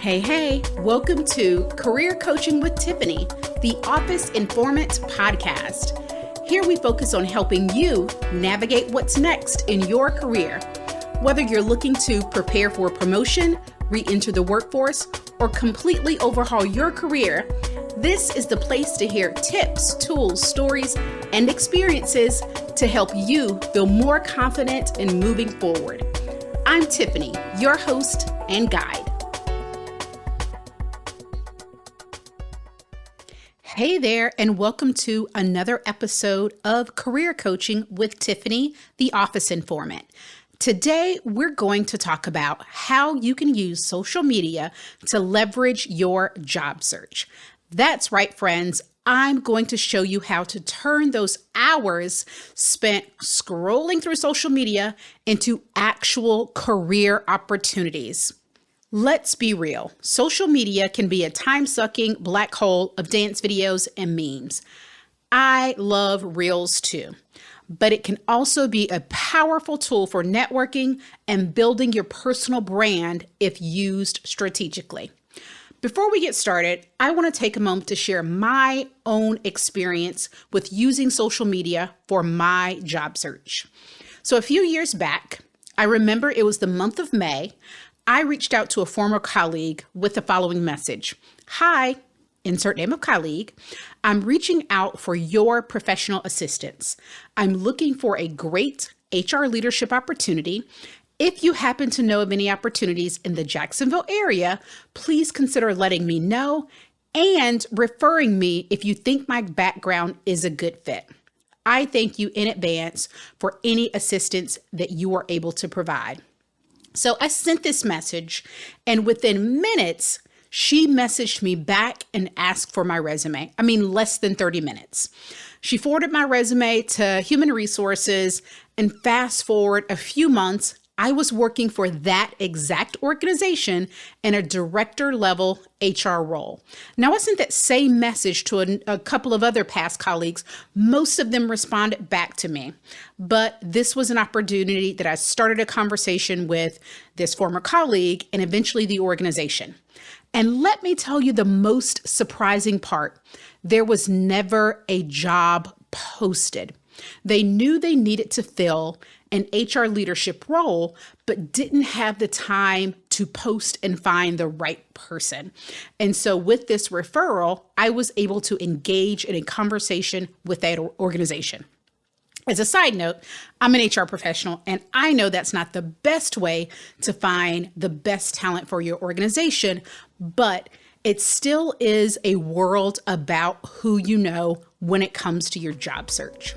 Hey, welcome to Career Coaching with Tiffany, the Office Informant podcast. Here we focus on helping you navigate what's next in your career. Whether you're looking to prepare for a promotion, re-enter the workforce, or completely overhaul your career, this is the place to hear tips, tools, stories, and experiences to help you feel more confident in moving forward. I'm Tiffany, your host and guide. Hey there, and welcome to another episode of Career Coaching with Tiffany, the Office Informant. Today, we're going to talk about how you can use social media to leverage your job search. That's right, friends. I'm going to show you how to turn those hours spent scrolling through social media into actual career opportunities. Let's be real. Social media can be a time-sucking black hole of dance videos and memes. I love Reels too, but it can also be a powerful tool for networking and building your personal brand if used strategically. Before we get started, I want to take a moment to share my own experience with using social media for my job search. So a few years back, I remember it was the month of May. I reached out to a former colleague with the following message. Hi, insert name of colleague. I'm reaching out for your professional assistance. I'm looking for a great HR leadership opportunity. If you happen to know of any opportunities in the Jacksonville area, please consider letting me know and referring me if you think my background is a good fit. I thank you in advance for any assistance that you are able to provide. So I sent this message, and within minutes, she messaged me back and asked for my resume. Less than 30 minutes. She forwarded my resume to Human Resources, and fast forward a few months, I was working for that exact organization in a director level HR role. Now, I sent that same message to a couple of other past colleagues. Most of them responded back to me, but this was an opportunity that I started a conversation with this former colleague and eventually the organization. And let me tell you the most surprising part. There was never a job posted. They knew they needed to fill an HR leadership role, but didn't have the time to post and find the right person. And so with this referral, I was able to engage in a conversation with that organization. As a side note, I'm an HR professional, and I know that's not the best way to find the best talent for your organization, but it still is a world about who you know when it comes to your job search.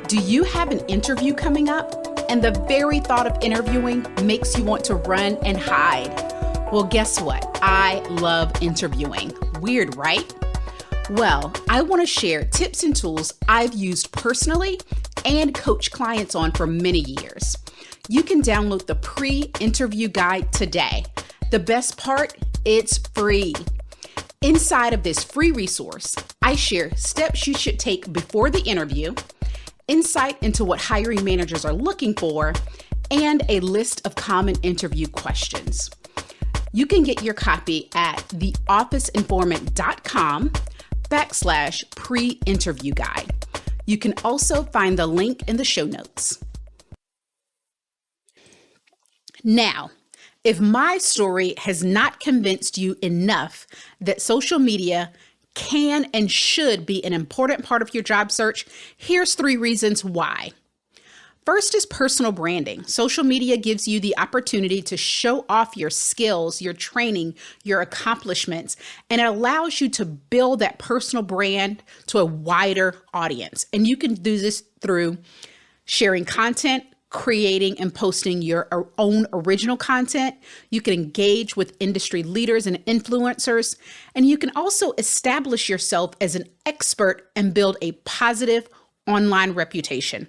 Do you have an interview coming up, and the very thought of interviewing makes you want to run and hide? Well, guess what? I love interviewing. Weird, right? Well, I want to share tips and tools I've used personally and coach clients on for many years. You can download the pre-interview guide today. The best part, it's free. Inside of this free resource, I share steps you should take before the interview, insight into what hiring managers are looking for, and a list of common interview questions. You can get your copy at theofficeinformant.com/pre-interview guide. You can also find the link in the show notes. Now, if my story has not convinced you enough that social media can and should be an important part of your job search, here's 3 reasons why. First is personal branding. Social media gives you the opportunity to show off your skills, your training, your accomplishments, and it allows you to build that personal brand to a wider audience. And you can do this through sharing content, creating and posting your own original content. You can engage with industry leaders and influencers, and you can also establish yourself as an expert and build a positive online reputation.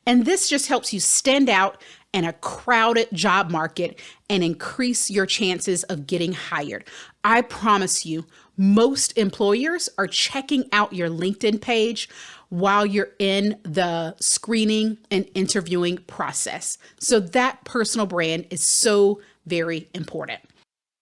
And this just helps you stand out in a crowded job market and increase your chances of getting hired. I promise you, most employers are checking out your LinkedIn page while you're in the screening and interviewing process. So that personal brand is so very important.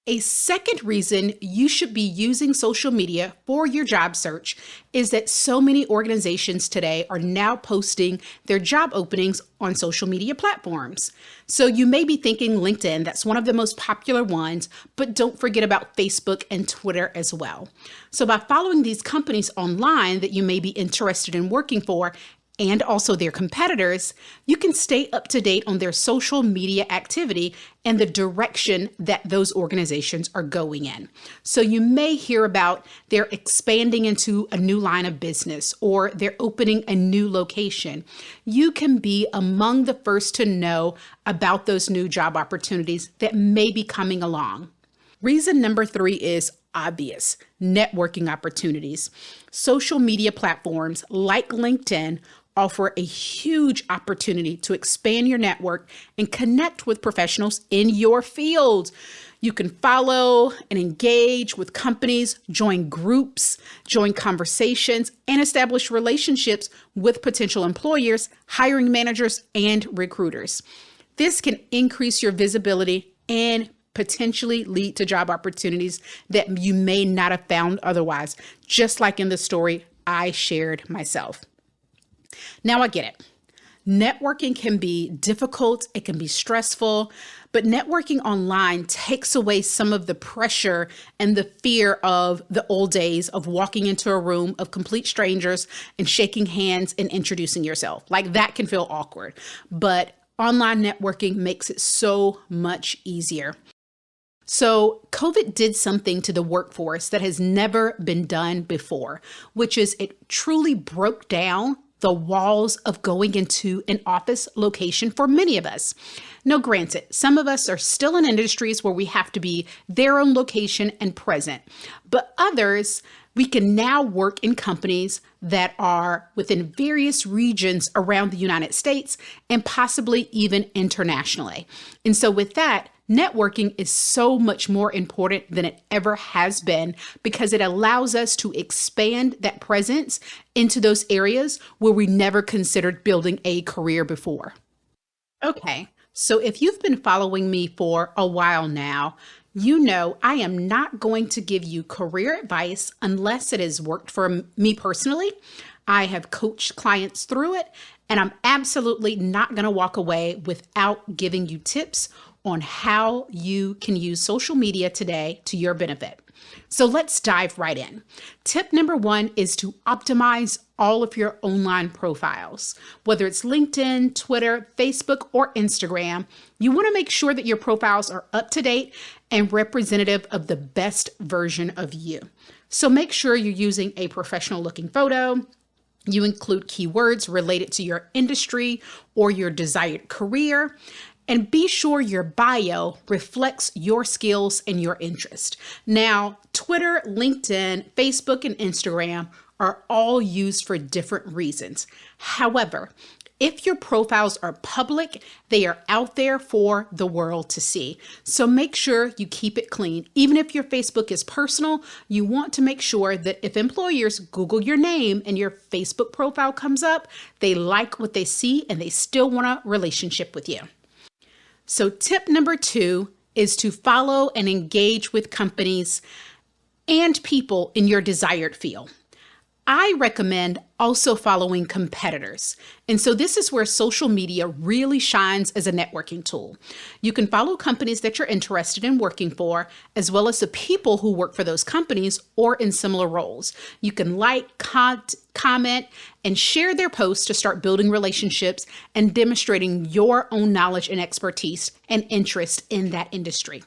A second reason you should be using social media for your job search is that so many organizations today are now posting their job openings on social media platforms. So you may be thinking LinkedIn, that's one of the most popular ones, but don't forget about Facebook and Twitter as well. So by following these companies online that you may be interested in working for, and also their competitors, you can stay up to date on their social media activity and the direction that those organizations are going in. So you may hear about they're expanding into a new line of business or they're opening a new location. You can be among the first to know about those new job opportunities that may be coming along. Reason number 3 is obvious: networking opportunities. Social media platforms like LinkedIn offer a huge opportunity to expand your network and connect with professionals in your field. You can follow and engage with companies, join groups, join conversations, and establish relationships with potential employers, hiring managers, and recruiters. This can increase your visibility and potentially lead to job opportunities that you may not have found otherwise, just like in the story I shared myself. Now I get it. Networking can be difficult, it can be stressful, but networking online takes away some of the pressure and the fear of the old days of walking into a room of complete strangers and shaking hands and introducing yourself. Like that can feel awkward, but online networking makes it so much easier. So COVID did something to the workforce that has never been done before, which is it truly broke down the walls of going into an office location for many of us. Now, granted, some of us are still in industries where we have to be their own location and present, but others, we can now work in companies that are within various regions around the United States and possibly even internationally. And so with that, networking is so much more important than it ever has been because it allows us to expand that presence into those areas where we never considered building a career before. Okay, so if you've been following me for a while now, you know I am not going to give you career advice unless it has worked for me personally. I have coached clients through it, and I'm absolutely not going to walk away without giving you tips on how you can use social media today to your benefit. So let's dive right in. Tip number 1 is to optimize all of your online profiles. Whether it's LinkedIn, Twitter, Facebook, or Instagram, you want to make sure that your profiles are up to date and representative of the best version of you. So make sure you're using a professional looking photo. You include keywords related to your industry or your desired career. And be sure your bio reflects your skills and your interest. Now, Twitter, LinkedIn, Facebook, and Instagram are all used for different reasons. However, if your profiles are public, they are out there for the world to see. So make sure you keep it clean. Even if your Facebook is personal, you want to make sure that if employers Google your name and your Facebook profile comes up, they like what they see and they still want a relationship with you. So tip number 2 is to follow and engage with companies and people in your desired field. I recommend also following competitors. And so this is where social media really shines as a networking tool. You can follow companies that you're interested in working for, as well as the people who work for those companies or in similar roles. You can like, comment, and share their posts to start building relationships and demonstrating your own knowledge and expertise and interest in that industry.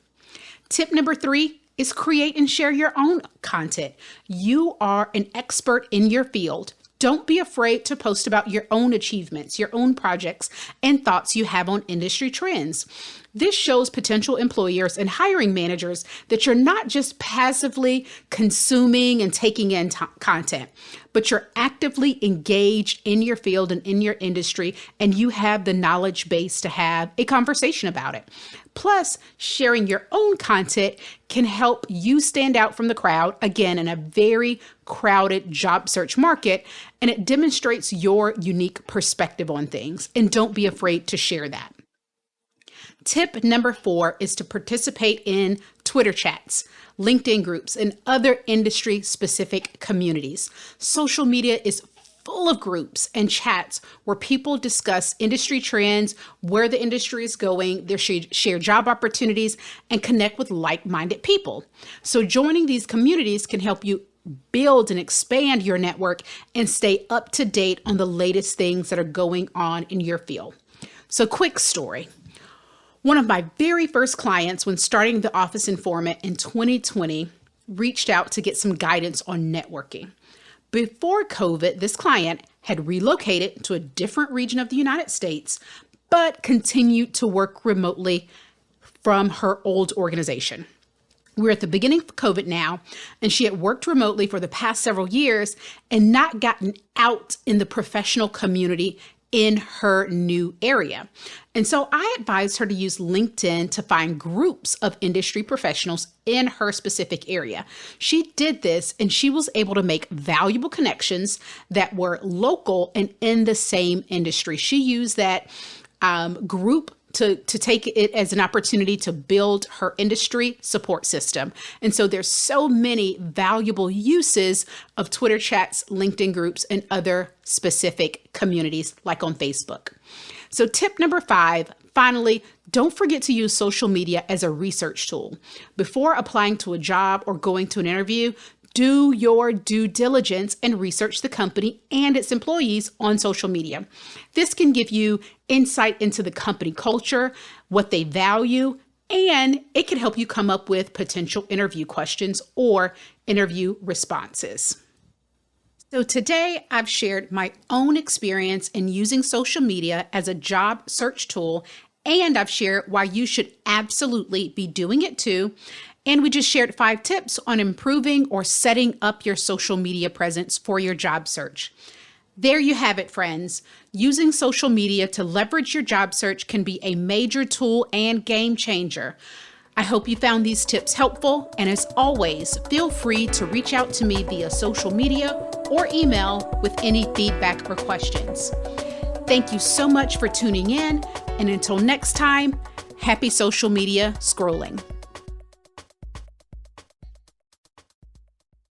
Tip number 3 is create and share your own content. You are an expert in your field. Don't be afraid to post about your own achievements, your own projects, and thoughts you have on industry trends. This shows potential employers and hiring managers that you're not just passively consuming and taking in content, but you're actively engaged in your field and in your industry, and you have the knowledge base to have a conversation about it. Plus, sharing your own content can help you stand out from the crowd, again, in a very crowded job search market, and it demonstrates your unique perspective on things. And don't be afraid to share that. Tip number 4 is to participate in Twitter chats, LinkedIn groups, and other industry-specific communities. Social media is full of groups and chats where people discuss industry trends, where the industry is going, their share job opportunities, and connect with like-minded people. So joining these communities can help you build and expand your network and stay up to date on the latest things that are going on in your field. So quick story. One of my very first clients when starting the Office Informant in 2020 reached out to get some guidance on networking. Before COVID, this client had relocated to a different region of the United States, but continued to work remotely from her old organization. We're at the beginning of COVID now, and she had worked remotely for the past several years and not gotten out in the professional community in her new area. And so I advised her to use LinkedIn to find groups of industry professionals in her specific area. She did this and she was able to make valuable connections that were local and in the same industry. She used that group to take it as an opportunity to build her industry support system. And so there's so many valuable uses of Twitter chats, LinkedIn groups, and other specific communities like on Facebook. So tip number 5, finally, don't forget to use social media as a research tool. Before applying to a job or going to an interview, do your due diligence and research the company and its employees on social media. This can give you insight into the company culture, what they value, and it can help you come up with potential interview questions or interview responses. So today I've shared my own experience in using social media as a job search tool, and I've shared why you should absolutely be doing it too. And we just shared 5 tips on improving or setting up your social media presence for your job search. There you have it, friends. Using social media to leverage your job search can be a major tool and game changer. I hope you found these tips helpful. And as always, feel free to reach out to me via social media or email with any feedback or questions. Thank you so much for tuning in. And until next time, happy social media scrolling.